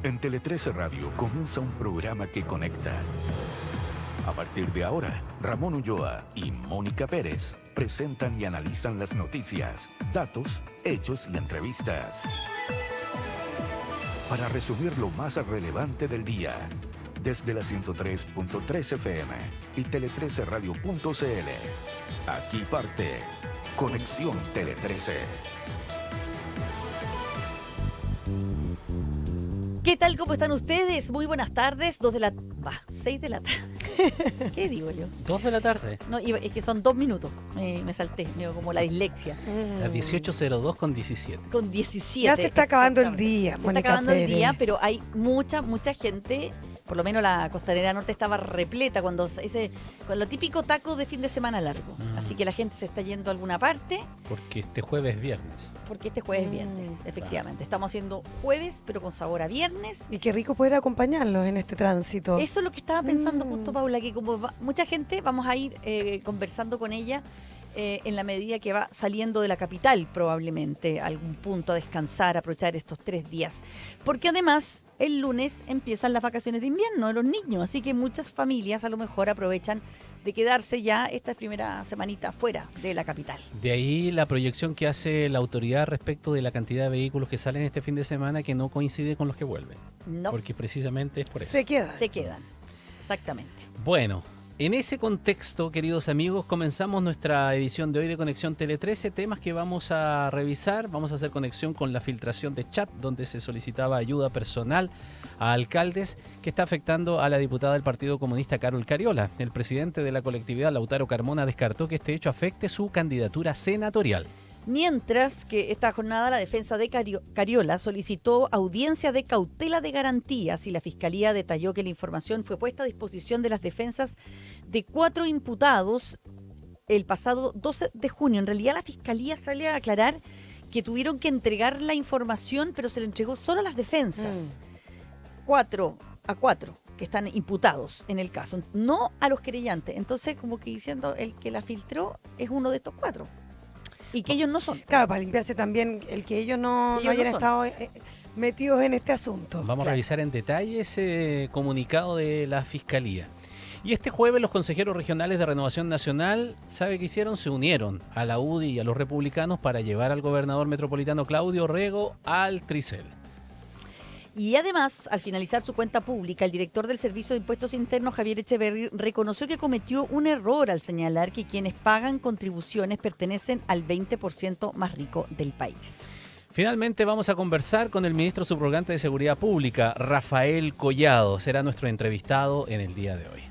En Tele 13 Radio comienza un programa que conecta. A partir de ahora, Ramón Ulloa y Mónica Pérez presentan y analizan las noticias, datos, hechos y entrevistas. Para resumir lo más relevante del día, desde la 103.3 FM y tele13radio.cl. Aquí parte Conexión Tele 13. ¿Qué tal? ¿Cómo están ustedes? Muy buenas tardes. 6 de la tarde. ¿Qué digo yo? 2 de la tarde. No, es que son 2 minutos. Me salté, como la dislexia. Las 18:02 con 17. Con 17. Ya se está acabando el día, Se está Mónica acabando Pérez. el día, pero hay mucha gente. Por lo menos la Costanera Norte estaba repleta con lo típico taco de fin de semana largo. Así que la gente se está yendo a alguna parte. Porque este jueves es viernes. Porque este jueves es viernes, efectivamente. Estamos haciendo jueves, pero con sabor a viernes. Y qué rico poder acompañarlos en este tránsito. Eso es lo que estaba pensando justo, Paula, que como mucha gente vamos a ir conversando con ella en la medida que va saliendo de la capital, probablemente, a algún punto a descansar, a aprovechar estos 3 días. Porque además, el lunes empiezan las vacaciones de invierno de los niños, así que muchas familias a lo mejor aprovechan de quedarse ya esta primera semanita fuera de la capital. De ahí la proyección que hace la autoridad respecto de la cantidad de vehículos que salen este fin de semana que no coincide con los que vuelven. No. Porque precisamente es por eso. Se queda. Se quedan, exactamente. Bueno, en ese contexto, queridos amigos, comenzamos nuestra edición de hoy de Conexión Tele 13, temas que vamos a revisar. Vamos a hacer conexión con la filtración de chat, donde se solicitaba ayuda personal a alcaldes, que está afectando a la diputada del Partido Comunista Carol Cariola. El presidente de la colectividad, Lautaro Carmona, descartó que este hecho afecte su candidatura senatorial. Mientras que esta jornada la defensa de Cariola solicitó audiencia de cautela de garantías y la Fiscalía detalló que la información fue puesta a disposición de las defensas de 4 imputados el pasado 12 de junio. En realidad la Fiscalía sale a aclarar que tuvieron que entregar la información, pero se le entregó solo a las defensas. 4 que están imputados en el caso, no a los querellantes. Entonces, como que diciendo, el que la filtró es uno de estos 4. Y que ellos no son. Claro, para limpiarse también el que ellos no hayan estado metidos en este asunto. Vamos a revisar en detalle ese comunicado de la Fiscalía. Y este jueves los consejeros regionales de Renovación Nacional, ¿sabe qué hicieron? Se unieron a la UDI y a los republicanos para llevar al gobernador metropolitano Claudio Rego al Tricel. Y además, al finalizar su cuenta pública, el director del Servicio de Impuestos Internos, Javier Echeverri, reconoció que cometió un error al señalar que quienes pagan contribuciones pertenecen al 20% más rico del país. Finalmente vamos a conversar con el ministro subrogante de Seguridad Pública, Rafael Collado. Será nuestro entrevistado en el día de hoy.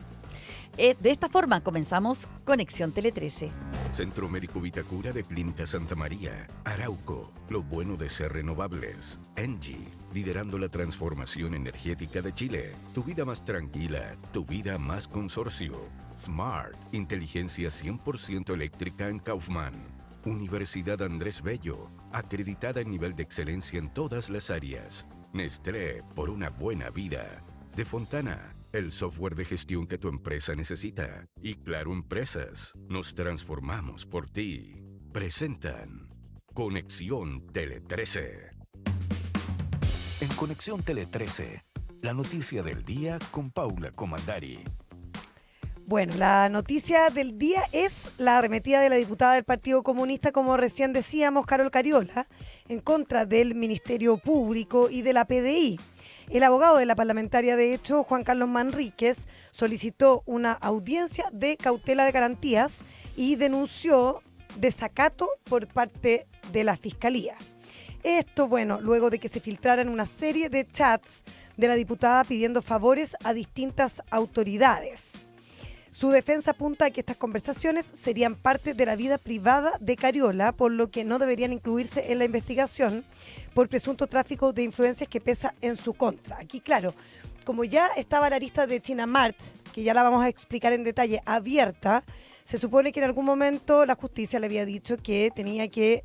De esta forma comenzamos Conexión Tele 13. Centro Médico Vitacura de Clínica Santa María. Arauco, lo bueno de ser renovables. Engie, liderando la transformación energética de Chile. Tu vida más tranquila, tu vida más consorcio. Smart, inteligencia 100% eléctrica en Kaufman. Universidad Andrés Bello, acreditada en nivel de excelencia en todas las áreas. Nestlé, por una buena vida. De Fontana, el software de gestión que tu empresa necesita. Y Claro Empresas, nos transformamos por ti. Presentan Conexión Tele 13. En Conexión Tele 13, la noticia del día con Paula Comandari. Bueno, la noticia del día es la arremetida de la diputada del Partido Comunista, como recién decíamos, Carol Cariola, en contra del Ministerio Público y de la PDI. El abogado de la parlamentaria, de hecho, Juan Carlos Manríquez, solicitó una audiencia de cautela de garantías y denunció desacato por parte de la Fiscalía. Esto, bueno, luego de que se filtraran una serie de chats de la diputada pidiendo favores a distintas autoridades. Su defensa apunta a que estas conversaciones serían parte de la vida privada de Cariola, por lo que no deberían incluirse en la investigación por presunto tráfico de influencias que pesa en su contra. Aquí, claro, como ya estaba la lista de China Mart, que ya la vamos a explicar en detalle, abierta, se supone que en algún momento la justicia le había dicho que tenía que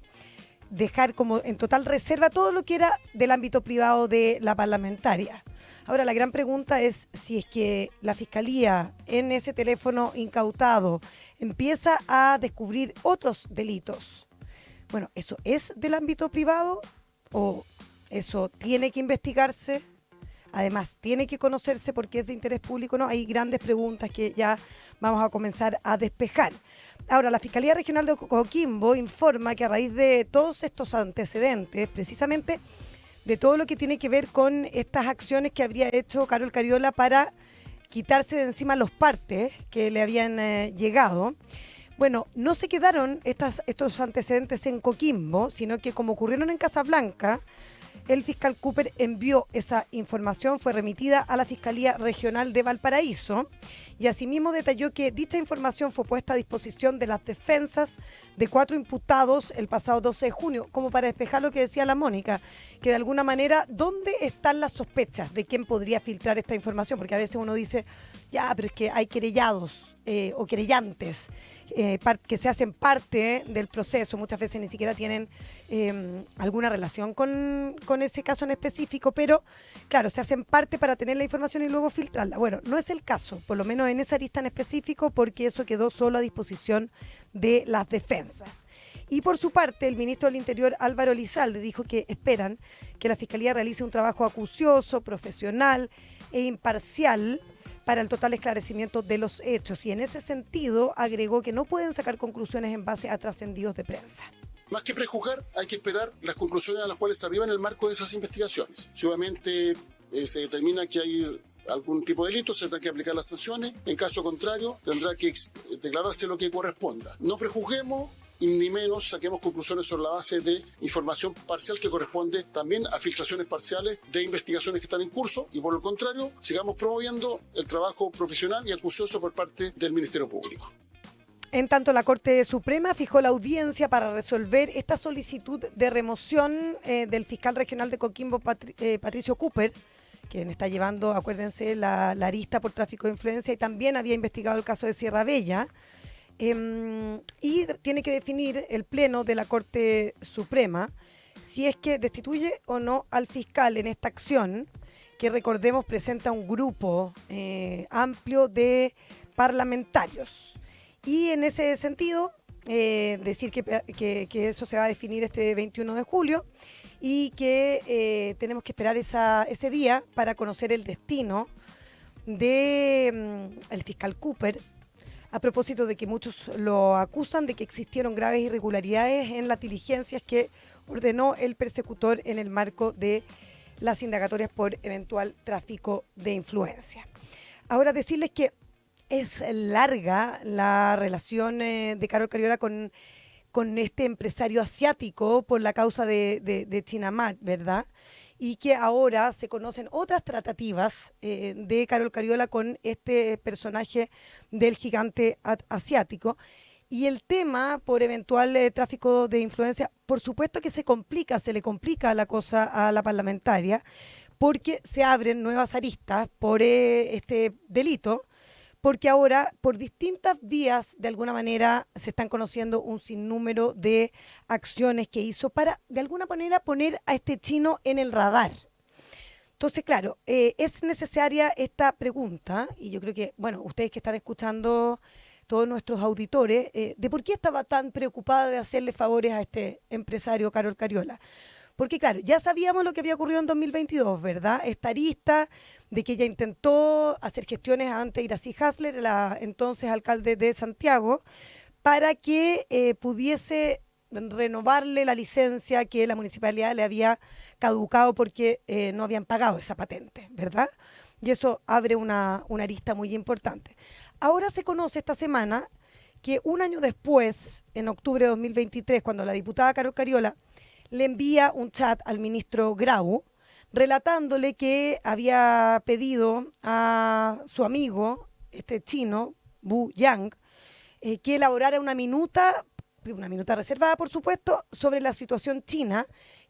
dejar como en total reserva todo lo que era del ámbito privado de la parlamentaria. Ahora, la gran pregunta es si es que la Fiscalía en ese teléfono incautado empieza a descubrir otros delitos. Bueno, ¿eso es del ámbito privado o eso tiene que investigarse? además tiene que conocerse porque es de interés público, ¿no? Hay grandes preguntas que ya vamos a comenzar a despejar. Ahora, la Fiscalía Regional de Coquimbo informa que a raíz de todos estos antecedentes, precisamente de todo lo que tiene que ver con estas acciones que habría hecho Carol Cariola para quitarse de encima los partes que le habían llegado. Bueno, no se quedaron estos antecedentes en Coquimbo, sino que como ocurrieron en Casablanca, el fiscal Cooper envió esa información, fue remitida a la Fiscalía Regional de Valparaíso y asimismo detalló que dicha información fue puesta a disposición de las defensas de 4 imputados el pasado 12 de junio, como para despejar lo que decía la Mónica, que de alguna manera, ¿dónde están las sospechas de quién podría filtrar esta información? Porque a veces uno dice, ya, pero es que hay querellados o querellantes que se hacen parte del proceso, muchas veces ni siquiera tienen alguna relación con ese caso en específico, pero claro, se hacen parte para tener la información y luego filtrarla. Bueno, no es el caso, por lo menos en esa arista en específico, porque eso quedó solo a disposición de las defensas. Y por su parte, el ministro del Interior, Álvaro Elizalde, dijo que esperan que la Fiscalía realice un trabajo acucioso, profesional e imparcial para el total esclarecimiento de los hechos. Y en ese sentido, agregó que no pueden sacar conclusiones en base a trascendidos de prensa. Más que prejuzgar, hay que esperar las conclusiones a las cuales se arriban en el marco de esas investigaciones. Si obviamente se determina que hay algún tipo de delito, se tendrá que aplicar las sanciones. En caso contrario, tendrá que declararse lo que corresponda. No prejuzguemos y ni menos saquemos conclusiones sobre la base de información parcial que corresponde también a filtraciones parciales de investigaciones que están en curso y por el contrario, sigamos promoviendo el trabajo profesional y acucioso por parte del Ministerio Público. En tanto, la Corte Suprema fijó la audiencia para resolver esta solicitud de remoción del fiscal regional de Coquimbo, Patricio Cooper, quien está llevando, acuérdense, la arista por tráfico de influencia y también había investigado el caso de Sierra Bella. Y tiene que definir el Pleno de la Corte Suprema si es que destituye o no al fiscal en esta acción, que recordemos presenta un grupo amplio de parlamentarios. Y en ese sentido, decir que eso se va a definir este 21 de julio y que tenemos que esperar ese día para conocer el destino del fiscal Cooper, a propósito de que muchos lo acusan de que existieron graves irregularidades en las diligencias que ordenó el persecutor en el marco de las indagatorias por eventual tráfico de influencia. Ahora decirles que es larga la relación de Carol Cariola con este empresario asiático por la causa de Chinamar, ¿verdad? Y que ahora se conocen otras tratativas de Carol Cariola con este personaje del gigante asiático. Y el tema por eventual tráfico de influencia, por supuesto que se le complica la cosa a la parlamentaria, porque se abren nuevas aristas por este delito, porque ahora por distintas vías de alguna manera se están conociendo un sinnúmero de acciones que hizo para de alguna manera poner a este chino en el radar. Entonces, claro, es necesaria esta pregunta y yo creo que, bueno, ustedes que están escuchando, todos nuestros auditores, de por qué estaba tan preocupada de hacerle favores a este empresario Carol Cariola. Porque claro, ya sabíamos lo que había ocurrido en 2022, ¿verdad? Esta arista de que ella intentó hacer gestiones ante Iracy Hasler, la entonces alcalde de Santiago, para que pudiese renovarle la licencia que la municipalidad le había caducado porque no habían pagado esa patente, ¿verdad? Y eso abre una arista muy importante. Ahora se conoce esta semana que un año después, en octubre de 2023, cuando la diputada Carol Cariola le envía un chat al ministro Grau relatándole que había pedido a su amigo, este chino, Wu Yang, que elaborara una minuta reservada, por supuesto, sobre la situación china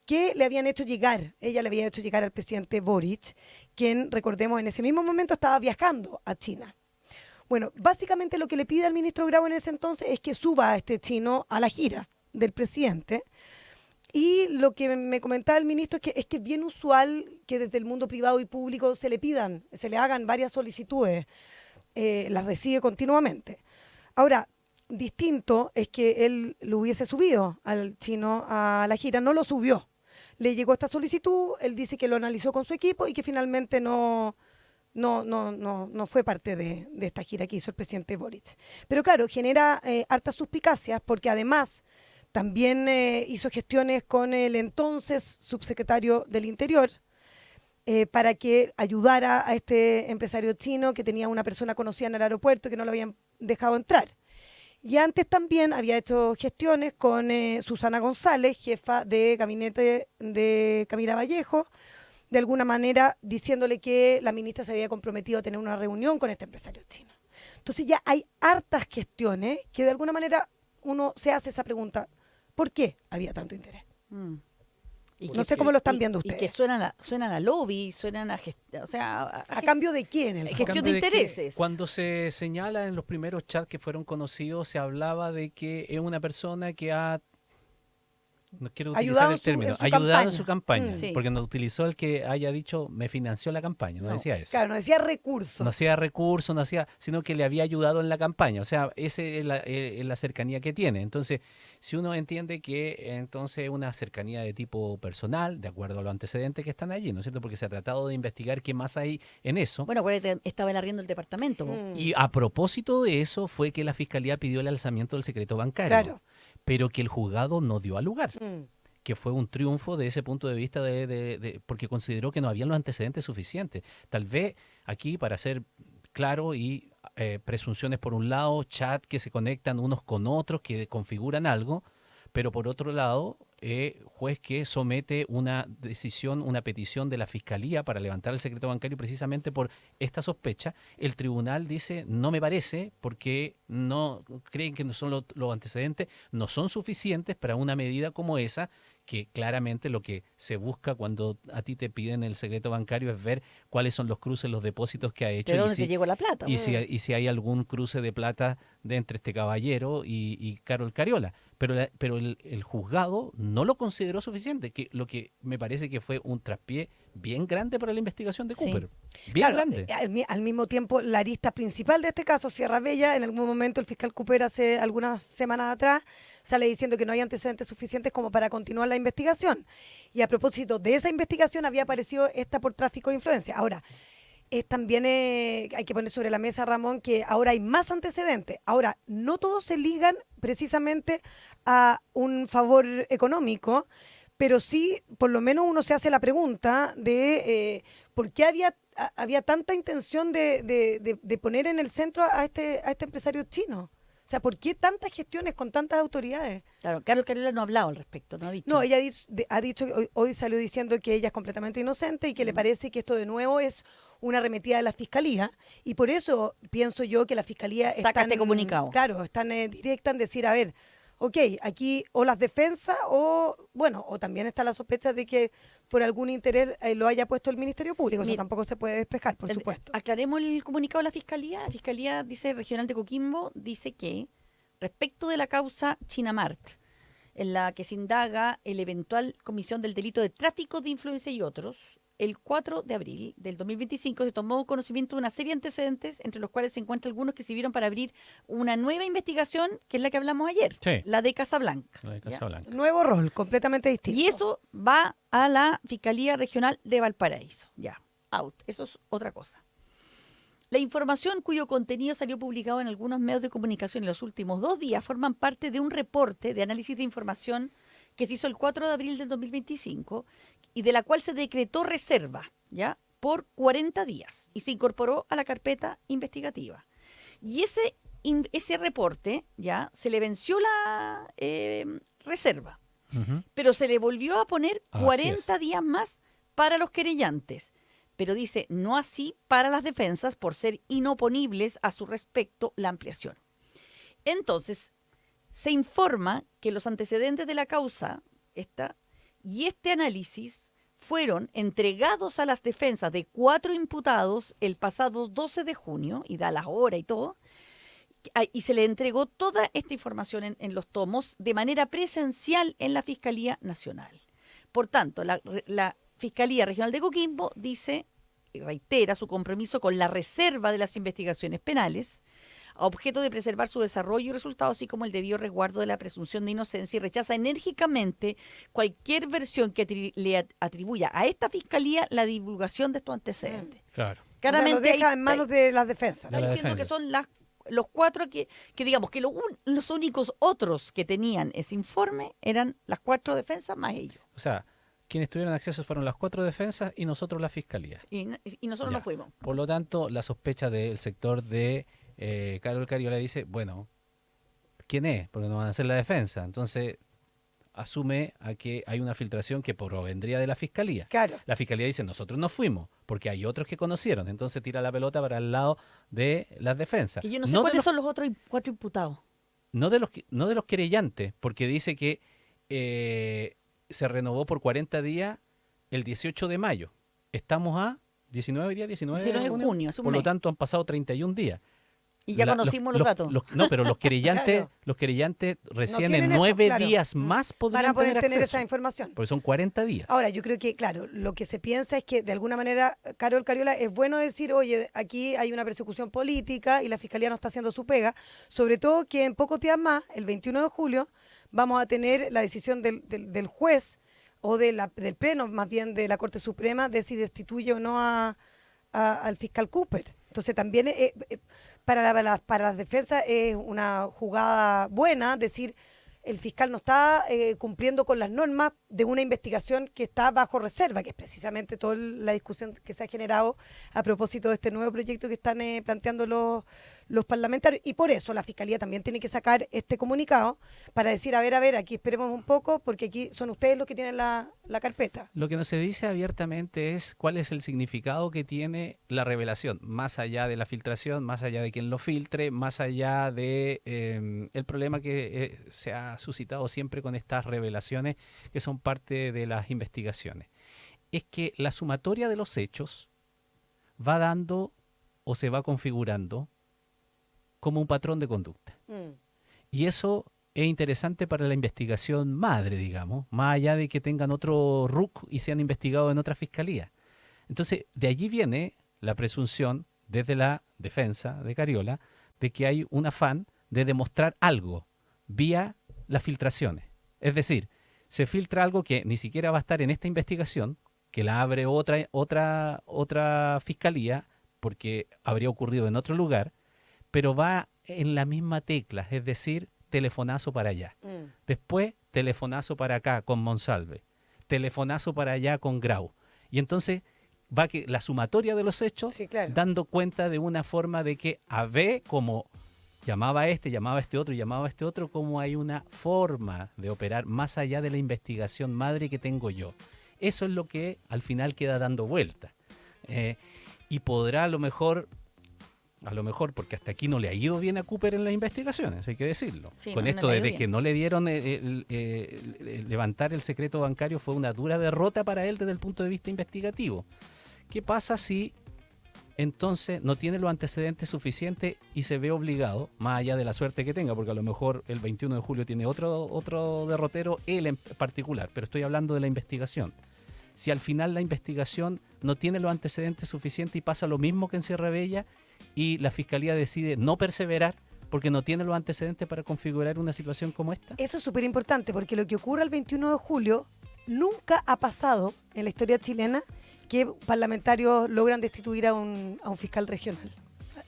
que le habían hecho llegar. Ella le había hecho llegar al presidente Boric, quien, recordemos, en ese mismo momento estaba viajando a China. Bueno, básicamente lo que le pide al ministro Grau en ese entonces es que suba a este chino a la gira del presidente. Y lo que me comentaba el ministro es que es bien usual que desde el mundo privado y público se le hagan varias solicitudes, las recibe continuamente. Ahora, distinto es que él lo hubiese subido al chino a la gira, no lo subió. le llegó esta solicitud, él dice que lo analizó con su equipo y que finalmente no fue parte de esta gira que hizo el presidente Boric. Pero claro, genera hartas suspicacias porque además también hizo gestiones con el entonces subsecretario del Interior para que ayudara a este empresario chino que tenía una persona conocida en el aeropuerto que no lo habían dejado entrar. Y antes también había hecho gestiones con Susana González, jefa de gabinete de Camila Vallejo, de alguna manera diciéndole que la ministra se había comprometido a tener una reunión con este empresario chino. Entonces ya hay hartas gestiones que de alguna manera uno se hace esa pregunta, ¿por qué había tanto interés? No sé cómo lo están viendo ustedes. Y que suenan a lobby, suenan o sea, ¿A cambio de quién? En el fondo? Gestión de intereses. Cuando se señala en los primeros chats que fueron conocidos, se hablaba de que es una persona que ha, no quiero utilizar el término, ayudado en su campaña, Sí. porque no utilizó el que haya dicho me financió la campaña, no decía eso. Claro, no decía recursos. No hacía recursos, no hacía, sino que le había ayudado en la campaña. O sea, esa es la cercanía que tiene. Entonces, si uno entiende que entonces una cercanía de tipo personal, de acuerdo a los antecedentes que están allí, ¿no es cierto? Porque se ha tratado de investigar qué más hay en eso. Bueno, acuérdate, estaba el arriendo del departamento. Y a propósito de eso fue que la Fiscalía pidió el alzamiento del secreto bancario. Claro. Pero que el juzgado no dio a lugar. Mm. Que fue un triunfo de ese punto de vista porque consideró que no habían los antecedentes suficientes. Tal vez aquí, para ser claro, y presunciones por un lado, chat que se conectan unos con otros, que configuran algo, pero por otro lado, juez que somete una decisión, una petición de la Fiscalía para levantar el secreto bancario precisamente por esta sospecha, el tribunal dice, no me parece, porque no creen que no son los antecedentes, no son suficientes para una medida como esa, que claramente lo que se busca cuando a ti te piden el secreto bancario es ver cuáles son los cruces, los depósitos que ha hecho. ¿De dónde te llegó la plata? Y si hay algún cruce de plata de entre este caballero y Carol Cariola. Pero el juzgado no lo consideró suficiente, que lo que me parece que fue un traspié bien grande para la investigación de Sí. Cooper. Bien Claro, grande. al mismo tiempo, la arista principal de este caso, Sierra Bella, en algún momento el fiscal Cooper hace algunas semanas atrás sale diciendo que no hay antecedentes suficientes como para continuar la investigación. Y a propósito de esa investigación había aparecido esta por tráfico de influencia. Ahora, también hay que poner sobre la mesa, Ramón, que ahora hay más antecedentes. Ahora, no todos se ligan precisamente a un favor económico, pero sí, por lo menos uno se hace la pregunta de por qué había tanta intención de poner en el centro a este empresario chino. O sea, ¿por qué tantas gestiones con tantas autoridades? Claro, Carol Cariola no ha hablado al respecto, no ha dicho. No, ella ha dicho, hoy salió diciendo que ella es completamente inocente y que le parece que esto de nuevo es una arremetida de la Fiscalía, y por eso pienso yo que la Fiscalía Saca este comunicado. Claro, están directa en decir, a ver, ok, aquí o las defensas o también está la sospecha de que por algún interés lo haya puesto el Ministerio Público. Eso Mira, tampoco se puede despejar, por supuesto. Aclaremos el comunicado de la Fiscalía. La Fiscalía Regional de Coquimbo dice que respecto de la causa Chinamart, en la que se indaga el eventual comisión del delito de tráfico de influencia y otros, el 4 de abril del 2025 se tomó conocimiento de una serie de antecedentes, entre los cuales se encuentran algunos que sirvieron para abrir una nueva investigación, que es la que hablamos ayer, Sí. la de Casablanca. La de ¿ya? Casablanca. Nuevo rol, completamente distinto. Y eso va a la Fiscalía Regional de Valparaíso. Ya, out. Eso es otra cosa. La información cuyo contenido salió publicado en algunos medios de comunicación en los últimos 2 días forman parte de un reporte de análisis de información que se hizo el 4 de abril del 2025 y de la cual se decretó reserva, ¿ya?, por 40 días y se incorporó a la carpeta investigativa. Y ese reporte, ya, se le venció la reserva, Ujú. pero se le volvió a poner Así 40 es. días más para los querellantes. Pero dice, no así para las defensas por ser inoponibles a su respecto la ampliación. Entonces, se informa que los antecedentes de la causa y este análisis fueron entregados a las defensas de 4 imputados el pasado 12 de junio, y da la hora y todo, y se le entregó toda esta información en los tomos de manera presencial en la Fiscalía Nacional. Por tanto, la Fiscalía Regional de Coquimbo dice y reitera su compromiso con la reserva de las investigaciones penales, a objeto de preservar su desarrollo y resultados, así como el debido resguardo de la presunción de inocencia, y rechaza enérgicamente cualquier versión que le atribuya a esta fiscalía la divulgación de estos antecedentes. Claro. Claramente lo deja ahí en manos de las defensas. está de la diciendo defensa. que son los cuatro que digamos que los únicos otros que tenían ese informe eran las 4 defensas más ellos. O sea, quienes tuvieron acceso fueron las 4 defensas y nosotros la fiscalía. Y nosotros Ya. no fuimos. Por lo tanto, la sospecha del sector de Carol Cariola dice, bueno, ¿quién es? Porque no van a hacer la defensa. Entonces, asume a que hay una filtración que provendría de la fiscalía. Claro. La fiscalía dice, nosotros no fuimos, porque hay otros que conocieron. Entonces tira la pelota para el lado de las defensas. Que yo no sé de cuáles los- son los otros 4 imputados. no de los querellantes, porque dice que se renovó por 40 días el 18 de mayo. Estamos a 19 días, 19 19 de junio, hace un Por lo mes. tanto, han pasado 31 días. Y ya conocimos los datos. No, pero los querellantes, Claro. los querellantes recién tienen en eso, 9 claro. días más Van podrían a poder tener tener acceso. esa información. Porque son 40 días. Ahora, yo creo que, claro, lo que se piensa es que de alguna manera, Carol Cariola, es bueno decir, oye, aquí hay una persecución política y la Fiscalía no está haciendo su pega, sobre todo que en pocos días más, el 21 de julio, vamos a tener la decisión del juez o del pleno, más bien de la Corte Suprema, de si destituye o no al fiscal Cooper. Entonces también para las defensas es una jugada buena decir el fiscal no está cumpliendo con las normas de una investigación que está bajo reserva, que es precisamente toda la discusión que se ha generado a propósito de este nuevo proyecto que están planteando los parlamentarios. Y por eso la Fiscalía también tiene que sacar este comunicado para decir, a ver, aquí esperemos un poco, porque aquí son ustedes los que tienen la carpeta. Lo que no se dice abiertamente es cuál es el significado que tiene la revelación, más allá de la filtración, más allá de quien lo filtre, más allá de el problema que se ha suscitado siempre con estas revelaciones que son parte de las investigaciones. Es que la sumatoria de los hechos va dando o se va configurando como un patrón de conducta. Y eso es interesante para la investigación madre, digamos, más allá de que tengan otro RUC y sean investigados en otra fiscalía. Entonces, de allí viene la presunción, desde la defensa de Cariola, de que hay un afán de demostrar algo vía las filtraciones. Es decir, se filtra algo que ni siquiera va a estar en esta investigación, que la abre otra fiscalía, porque habría ocurrido en otro lugar, pero va en la misma tecla, es decir, telefonazo para allá. Después, telefonazo para acá con Monsalve. Telefonazo para allá con Grau. Y entonces va que la sumatoria de los hechos, Sí, claro. dando cuenta de una forma de que AB, como llamaba a este otro, como hay una forma de operar más allá de la investigación madre que tengo yo. Eso es lo que al final queda dando vuelta. Y podrá a lo mejor, porque hasta aquí no le ha ido bien a Cooper en las investigaciones, hay que decirlo. Sí, Con no esto le ha de ido bien. que no le dieron levantar el secreto bancario fue una dura derrota para él desde el punto de vista investigativo. ¿Qué pasa si entonces no tiene los antecedentes suficientes y se ve obligado, más allá de la suerte que tenga, porque a lo mejor el 21 de julio tiene otro derrotero, él en particular, pero estoy hablando de la investigación? Si al final la investigación no tiene los antecedentes suficientes y pasa lo mismo que en Sierra Bella y la Fiscalía decide no perseverar porque no tiene los antecedentes para configurar una situación como esta. Eso es súper importante porque lo que ocurre el 21 de julio nunca ha pasado en la historia chilena que parlamentarios logran destituir a un fiscal regional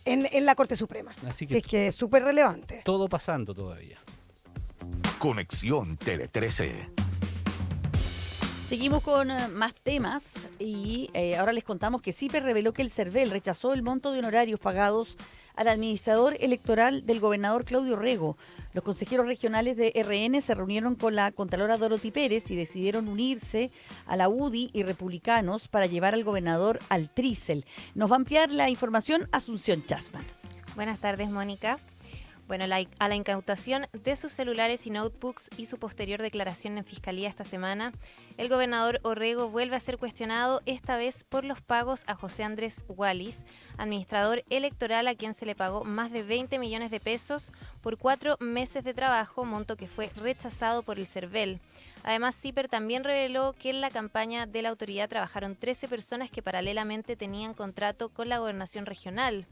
en la Corte Suprema. Así que Así es que es súper relevante. todo pasando todavía. Conexión Tele 13. Seguimos con más temas y ahora les contamos que CIPER reveló que el CERVEL rechazó el monto de honorarios pagados al administrador electoral del gobernador Claudio Rego. Los consejeros regionales de RN se reunieron con la contralora Dorothy Pérez y decidieron unirse a la UDI y republicanos para llevar al gobernador al trícel. Nos va a ampliar la información Asunción Chasman. Buenas tardes, Mónica. Bueno, a la incautación de sus celulares y notebooks y su posterior declaración en Fiscalía esta semana, el gobernador Orrego vuelve a ser cuestionado, esta vez por los pagos a José Andrés Wallis, administrador electoral a quien se le pagó más de 20 millones de pesos por 4 meses de trabajo, monto que fue rechazado por el CERVEL. Además, CIPER también reveló que en la campaña de la autoridad trabajaron 13 personas que paralelamente tenían contrato con la gobernación regional.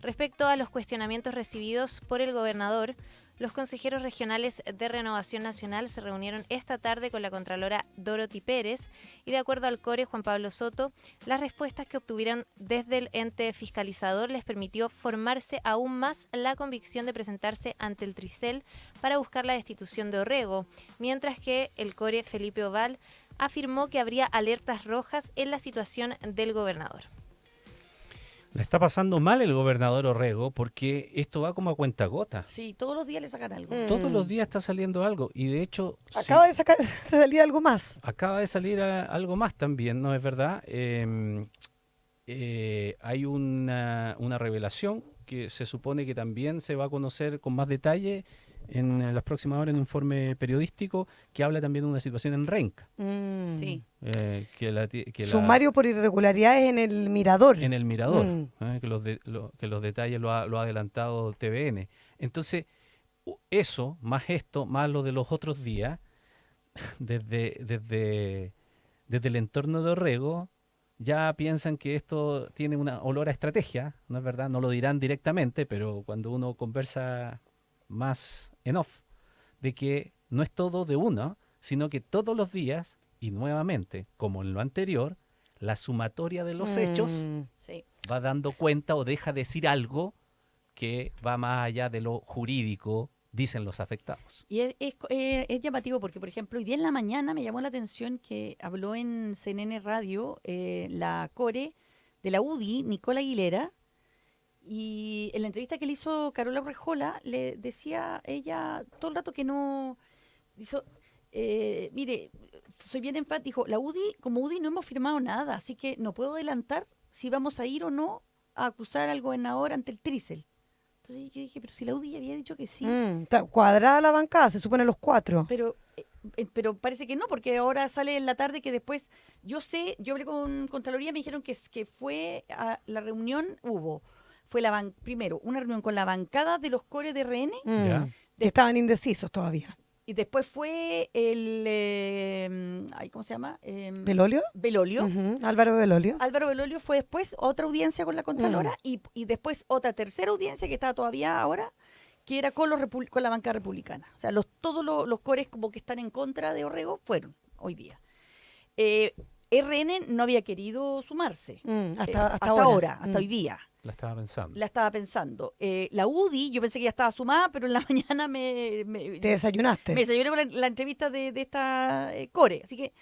Respecto a los cuestionamientos recibidos por el gobernador, los consejeros regionales de Renovación Nacional se reunieron esta tarde con la contralora Dorothy Pérez y, de acuerdo al core Juan Pablo Soto, las respuestas que obtuvieron desde el ente fiscalizador les permitió formarse aún más la convicción de presentarse ante el Tricel para buscar la destitución de Orrego, mientras que el core Felipe Oval afirmó que habría alertas rojas en la situación del gobernador. Le está pasando mal el gobernador Orrego porque esto va como a cuentagota. Sí, todos los días le sacan algo. Todos los días está saliendo algo y de hecho Acaba de salir algo más. acaba de salir algo más también, ¿no es verdad? Hay una revelación que se supone que también se va a conocer con más detalle en las próximas horas en un informe periodístico que habla también de una situación en Renca. Sí. Sumario por irregularidades en el Mirador. En el Mirador, que los detalles lo ha adelantado TVN. Entonces, eso, más esto, más lo de los otros días, desde el entorno de Orrego, ya piensan que esto tiene una olor a estrategia, ¿no es verdad? No lo dirán directamente, pero cuando uno conversa más en off, de que no es todo de uno, sino que todos los días, y nuevamente, como en lo anterior, la sumatoria de los hechos Sí. va dando cuenta o deja decir algo que va más allá de lo jurídico, dicen los afectados. Y es llamativo porque, por ejemplo, hoy día en la mañana me llamó la atención que habló en CNN Radio la core de la UDI, Nicole Aguilera, y en la entrevista que le hizo Carola Rejola, le decía ella todo el rato que no... mire, soy bien enfático, dijo, la UDI, como UDI no hemos firmado nada, así que no puedo adelantar si vamos a ir o no a acusar al gobernador ante el Tricel. Entonces yo dije, pero si la UDI había dicho que sí. Está cuadrada la bancada, se supone los 4. Pero parece que no, porque ahora sale en la tarde que después, yo hablé con Contraloría, me dijeron que fue a la reunión, fue primero una reunión con la bancada de los cores de RN, Ya. Que estaban indecisos todavía. y después fue ¿cómo se llama? ¿Belolio? Belolio. Álvaro Belolio. Álvaro Belolio fue después otra audiencia con la Contralora y después otra tercera audiencia que está todavía ahora, que era con la banca republicana. O sea, todos los cores como que están en contra de Orrego fueron hoy día. RN no había querido sumarse Hasta ahora, hasta hoy día. La estaba pensando. La estaba pensando. La UDI, yo pensé que ya estaba sumada, pero en la mañana ¿Te desayunaste? me desayuné con la entrevista de esta core. Así que,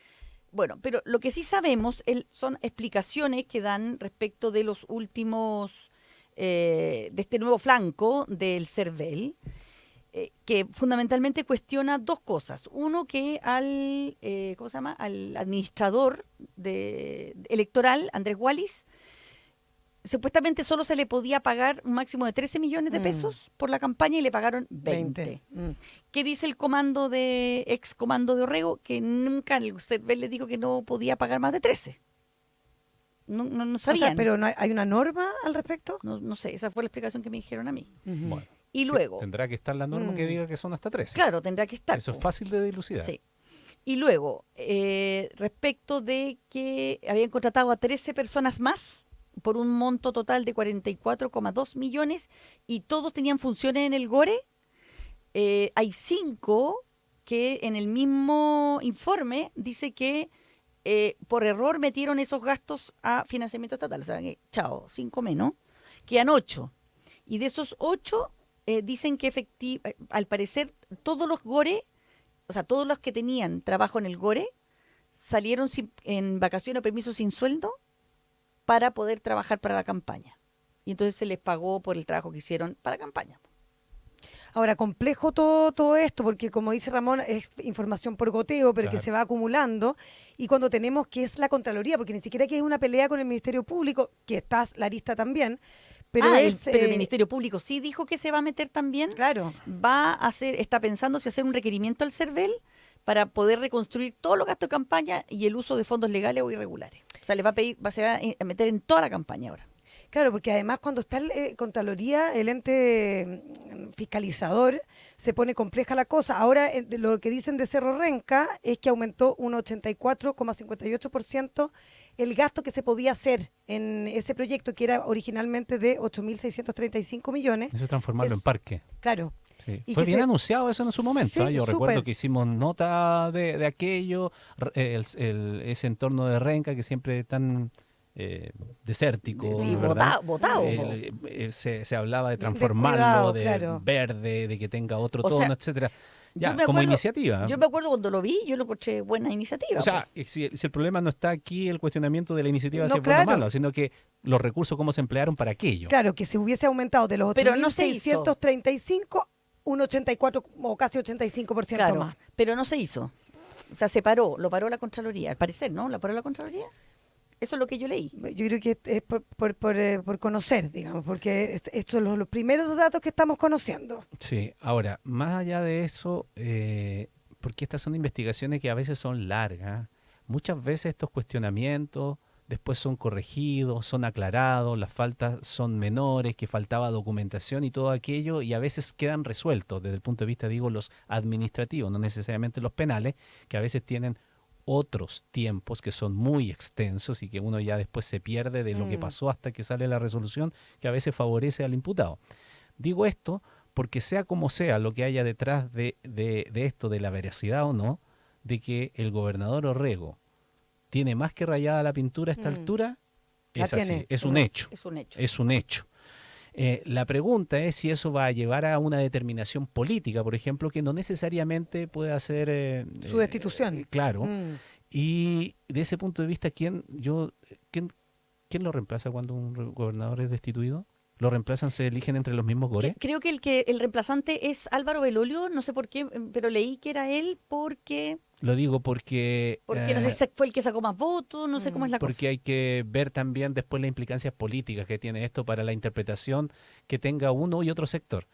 bueno, pero lo que sí sabemos son explicaciones que dan respecto de los últimos, de este nuevo flanco del CERVEL, que fundamentalmente cuestiona dos cosas. Uno, que al administrador electoral, Andrés Wallis, supuestamente solo se le podía pagar un máximo de 13 millones de pesos por la campaña y le pagaron 20. ¿Qué dice el ex comando de Orrego? Que nunca el CERVEL le dijo que no podía pagar más de 13. No sabían. O sea, pero ¿hay una norma al respecto? No sé, esa fue la explicación que me dijeron a mí. Bueno, Y luego... tendrá que estar la norma que diga que son hasta 13. Claro, tendrá que estar. Eso es fácil de dilucidar. Sí. Y luego, respecto de que habían contratado a 13 personas más por un monto total de 44,2 millones y todos tenían funciones en el GORE, hay 5 que en el mismo informe dice que por error metieron esos gastos a financiamiento estatal. O sea, que, 5 menos, quedan 8. Y de esos 8 dicen que al parecer todos los GORE, o sea, todos los que tenían trabajo en el GORE, salieron en vacaciones o permiso sin sueldo para poder trabajar para la campaña. Y entonces se les pagó por el trabajo que hicieron para la campaña. Ahora, complejo todo esto, porque como dice Ramón, es información por goteo, pero Claro. que se va acumulando. Y cuando tenemos que es la Contraloría, porque ni siquiera que es una pelea con el Ministerio Público, que está la lista también, pero el Ministerio Público sí dijo que se va a meter también. Claro. Está pensando si hacer un requerimiento al CERVEL para poder reconstruir todos los gastos de campaña y el uso de fondos legales o irregulares. O sea, se va a meter en toda la campaña ahora. Claro, porque además cuando está Contraloría, el ente fiscalizador, se pone compleja la cosa. Ahora lo que dicen de Cerro Renca es que aumentó un 84,58% el gasto que se podía hacer en ese proyecto, que era originalmente de 8.635 millones. Eso transformarlo Es- en parque. Claro. Sí. Y Fue que bien se- anunciado eso en su momento. Sí, Yo súper. recuerdo que hicimos nota de aquello, ese entorno de Renca que siempre es tan desértico, Sí, ¿verdad? votado. Se hablaba de transformarlo, cuidado, de claro. verde, de que tenga otro O tono, sea, etcétera. Ya, Yo me como acuerdo- iniciativa. Yo me acuerdo cuando lo vi, yo lo encontré buena iniciativa. O sea, si el problema no está aquí el cuestionamiento de la iniciativa No, si es bueno o claro. malo, sino que los recursos cómo se emplearon para aquello. Claro, que se hubiese aumentado de los Pero no se hizo. 8.635, un 84 o casi 85% claro, más. pero no se hizo. O sea, lo paró la Contraloría, al parecer, ¿no? ¿La paró la Contraloría? Eso es lo que yo leí. Yo creo que es por conocer, digamos, porque estos son los primeros datos que estamos conociendo. Sí, ahora, más allá de eso, porque estas son investigaciones que a veces son largas, muchas veces estos cuestionamientos después son corregidos, son aclarados, las faltas son menores, que faltaba documentación y todo aquello, y a veces quedan resueltos desde el punto de vista, digo, los administrativos, no necesariamente los penales, que a veces tienen otros tiempos que son muy extensos y que uno ya después se pierde de lo que pasó hasta que sale la resolución, que a veces favorece al imputado. Digo esto porque sea como sea lo que haya detrás de esto, de la veracidad o no, de que el gobernador Orrego tiene más que rayada la pintura a esta altura, La es así, tiene. es un hecho. Es un hecho. Es un hecho. La pregunta es si eso va a llevar a una determinación política, por ejemplo, que no necesariamente puede hacer... Su destitución. Claro. Mm. Y de ese punto de vista, ¿quién lo reemplaza cuando un gobernador es destituido? ¿Lo reemplazan, se eligen entre los mismos gore? Creo que el reemplazante es Álvaro Belolio, no sé por qué, pero leí que era él porque Lo digo porque... no sé si fue el que sacó más votos, no sé cómo es la porque hay que ver también después las implicancias políticas que tiene esto para la interpretación que tenga uno y otro sector.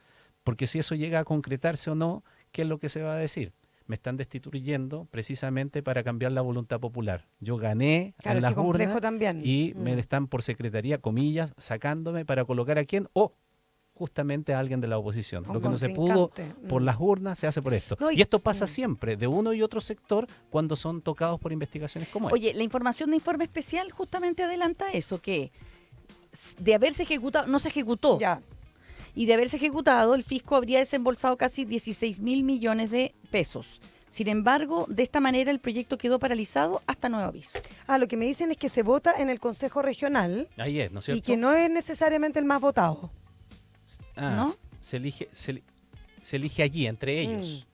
Porque si eso llega a concretarse o no, ¿qué es lo que se va a decir? Me están destituyendo precisamente para cambiar la voluntad popular. Yo gané Claro, en qué las complejo urnas también. y me están por secretaría, comillas, sacándome para colocar a quién o justamente a alguien de la oposición. A un Lo que no se pudo contrincante. por las urnas se hace por esto. No, y esto pasa siempre de uno y otro sector cuando son tocados por investigaciones como esta. Oye, la información de informe especial justamente adelanta eso, que de haberse ejecutado, no se ejecutó, Ya. y de haberse ejecutado, el fisco habría desembolsado casi 16.000 millones de pesos. Sin embargo, de esta manera el proyecto quedó paralizado hasta nuevo aviso. Lo que me dicen es que se vota en el Consejo Regional Ahí es, ¿no es cierto? y que no es necesariamente el más votado. ¿no? Se elige allí, entre ellos.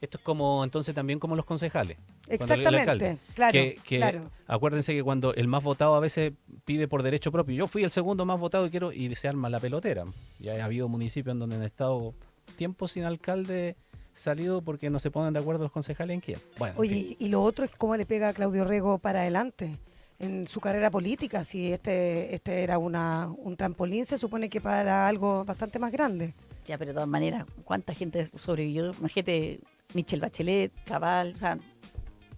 Esto es como, entonces, también como los concejales. Cuando el Exactamente, alcalde. claro, Que claro. Acuérdense que cuando el más votado a veces pide por derecho propio, yo fui el segundo más votado y se arma la pelotera. Ya ha habido municipios en donde han estado tiempo sin alcalde salido porque no se ponen de acuerdo los concejales en quién. Bueno, en fin. Oye, y lo otro es cómo le pega a Claudio Rego para adelante en su carrera política. Si este era un trampolín, se supone que para algo bastante más grande. Ya, pero de todas maneras, ¿cuánta gente sobrevivió? Imagínate, Michelle Bachelet, Cabal, o sea,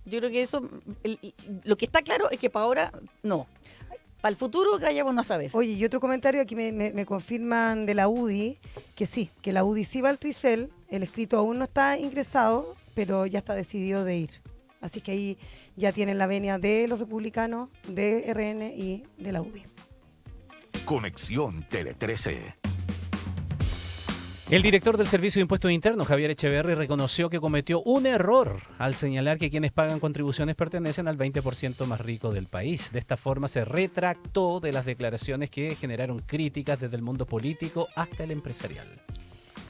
yo creo que eso, lo que está claro es que para ahora, no. Para el futuro, vayamos a saber. Oye, y otro comentario, aquí me confirman de la UDI, que sí, que la UDI sí va al Tricel, el escrito aún no está ingresado, pero ya está decidido de ir. Así que ahí ya tienen la venia de los republicanos, de RN y de la UDI. Conexión Tele 13. El director del Servicio de Impuestos Internos, Javier Echeverri, reconoció que cometió un error al señalar que quienes pagan contribuciones pertenecen al 20% más rico del país. De esta forma se retractó de las declaraciones que generaron críticas desde el mundo político hasta el empresarial.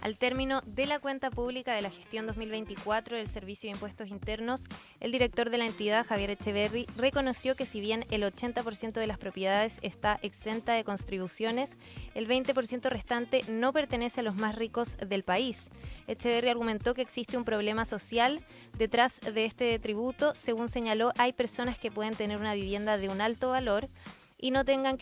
Al término de la cuenta pública de la gestión 2024 del Servicio de Impuestos Internos, el director de la entidad, Javier Echeverri, reconoció que si bien el 80% de las propiedades está exenta de contribuciones, el 20% restante no pertenece a los más ricos del país. Echeverri argumentó que existe un problema social detrás de este tributo. Según señaló, hay personas que pueden tener una vivienda de un alto valor y no tengan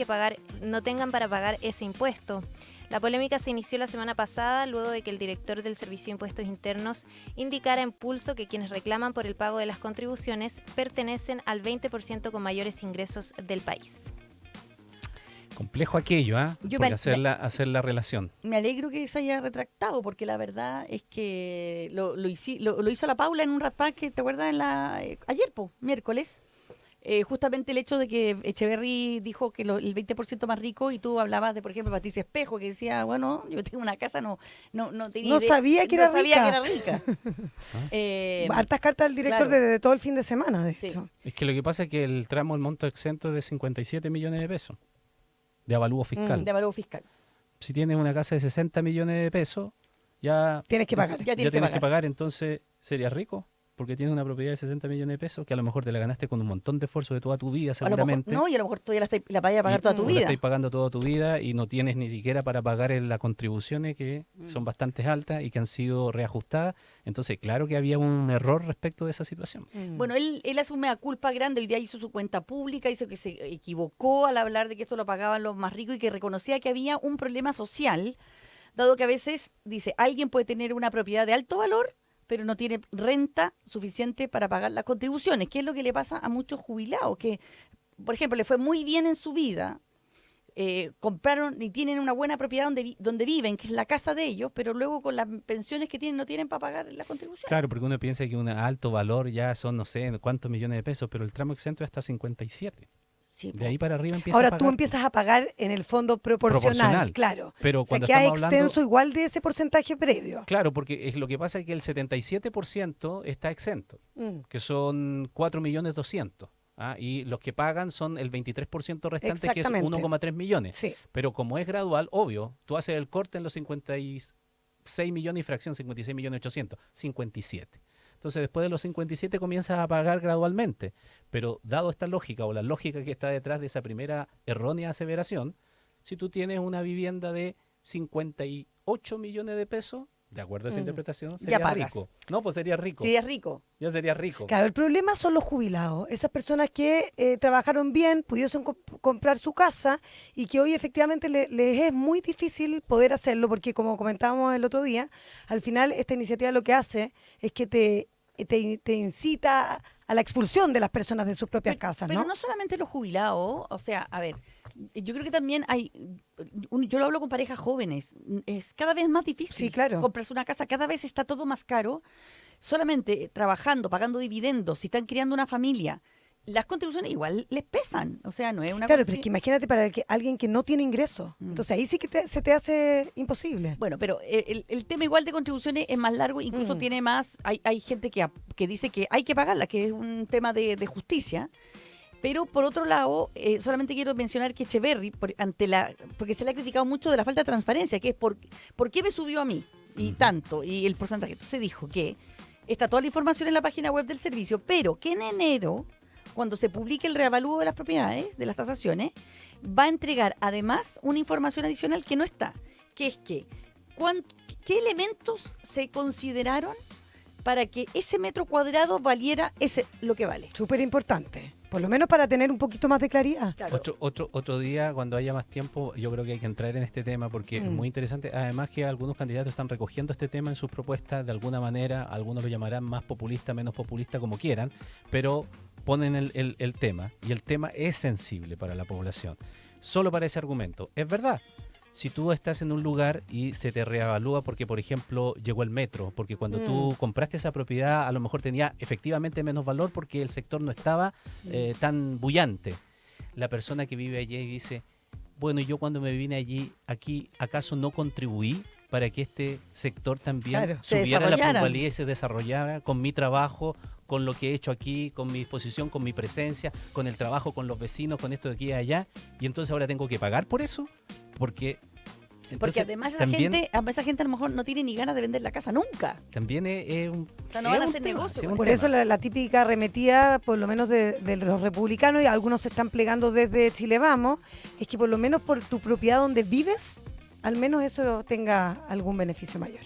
para pagar ese impuesto. La polémica se inició la semana pasada luego de que el director del Servicio de Impuestos Internos indicara en Pulso que quienes reclaman por el pago de las contribuciones pertenecen al 20% con mayores ingresos del país. Complejo aquello, Yo porque me- hacer la relación. Me alegro que se haya retractado, porque la verdad es que lo hizo la Paula en un raspaje, ¿te acuerdas? Ayer, miércoles. justamente el hecho de que Echeverry dijo que el 20% más rico, y tú hablabas de, por ejemplo, Patricia Espejo, que decía, bueno, yo tengo una casa, no tenía No idea, sabía que era rica. rica. Hartas cartas del director claro. de todo el fin de semana, de Sí. hecho. Es que lo que pasa es que el tramo, el monto exento es de 57 millones de pesos de avalúo fiscal. De avalúo fiscal. Si tienes una casa de 60 millones de pesos, ya Tienes que pagar. Ya tienes que tienes que pagar, entonces serías rico. Porque tienes una propiedad de 60 millones de pesos que a lo mejor te la ganaste con un montón de esfuerzo de toda tu vida, A lo mejor, seguramente. no, y a lo mejor todavía la vayas a pagar Y toda tu la vida. estáis pagando toda tu vida y no tienes ni siquiera para pagar las contribuciones que son bastante altas y que han sido reajustadas. Entonces, claro que había un error respecto de esa situación. Bueno, él asume a culpa grande, hoy día hizo su cuenta pública, hizo que se equivocó al hablar de que esto lo pagaban los más ricos y que reconocía que había un problema social, dado que a veces, dice, alguien puede tener una propiedad de alto valor, pero no tiene renta suficiente para pagar las contribuciones, que es lo que le pasa a muchos jubilados, que, por ejemplo, le fue muy bien en su vida, compraron y tienen una buena propiedad donde viven, que es la casa de ellos, pero luego con las pensiones que tienen no tienen para pagar las contribuciones. Claro, porque uno piensa que un alto valor ya son no sé cuántos millones de pesos, pero el tramo exento es hasta 57. Sí, De ahí para arriba empieza a Ahora pagar. tú empiezas a pagar en el fondo proporcional, claro. Pero O sea, cuando queda estamos hablando, extenso igual de ese porcentaje previo. claro, porque lo que pasa es que el 77% está exento, que son 4.200.000. Y los que pagan son el 23% restante, que es Exactamente. 1,3 millones. Sí. Pero como es gradual, obvio, tú haces el corte en los 56 millones y fracción, 56 millones 800, 57. Entonces, después de los 57 comienzas a pagar gradualmente. Pero dado esta lógica o la lógica que está detrás de esa primera errónea aseveración, si tú tienes una vivienda de 58 millones de pesos, de acuerdo a esa interpretación, sería pagas. rico. No, pues sería rico. Sí, es rico. Ya sería rico. Claro, el problema son los jubilados, esas personas que trabajaron bien, pudieron comprar su casa y que hoy efectivamente les es muy difícil poder hacerlo porque, como comentábamos el otro día, al final esta iniciativa lo que hace es que te incita a la expulsión de las personas de sus propias casas, Pero ¿no? no solamente los jubilados, o sea, a ver, yo creo que también yo lo hablo con parejas jóvenes, es cada vez más difícil Sí, claro. comprarse una casa, cada vez está todo más caro, solamente trabajando, pagando dividendos, si están criando una familia, las contribuciones igual les pesan, o sea, no es una Claro, cosa pero es así. que imagínate para alguien que no tiene ingresos, entonces ahí sí que se te hace imposible. Bueno, pero el tema igual de contribuciones es más largo, incluso tiene más, hay gente que dice que hay que pagarla, que es un tema de justicia. Pero por otro lado, solamente quiero mencionar que Echeverry, porque se le ha criticado mucho de la falta de transparencia, que es ¿por qué me subió a mí? Y tanto, y el porcentaje. Entonces dijo que está toda la información en la página web del servicio, pero que en enero, cuando se publique el reavalúo de las propiedades, de las tasaciones, va a entregar además una información adicional que no está, que es que ¿qué elementos se consideraron para que ese metro cuadrado valiera lo que vale? Súper importante, por lo menos para tener un poquito más de claridad. Claro. Otro día, cuando haya más tiempo, yo creo que hay que entrar en este tema porque es muy interesante. Además que algunos candidatos están recogiendo este tema en sus propuestas de alguna manera. Algunos lo llamarán más populista, menos populista, como quieran, pero ponen el tema. Y el tema es sensible para la población. Solo para ese argumento. Es verdad. Si tú estás en un lugar y se te reevalúa porque, por ejemplo, llegó el metro, porque cuando tú compraste esa propiedad a lo mejor tenía efectivamente menos valor porque el sector no estaba tan bullante. La persona que vive allí dice, bueno, yo cuando me vine aquí, ¿acaso no contribuí para que este sector también se subiera la desarrollara? plusvalía y se desarrollara con mi trabajo, con lo que he hecho aquí, con mi disposición, con mi presencia, con el trabajo, con los vecinos, con esto de aquí y allá? Y entonces ahora tengo que pagar por eso, porque Además también, esa gente a lo mejor no tiene ni ganas de vender la casa nunca. también es un... O sea, no es van a un hacer tema, negocio sí, con un Por tema. eso la típica arremetida, por lo menos de los republicanos, y algunos se están plegando desde Chile Vamos, es que por lo menos por tu propiedad donde vives, al menos eso tenga algún beneficio mayor.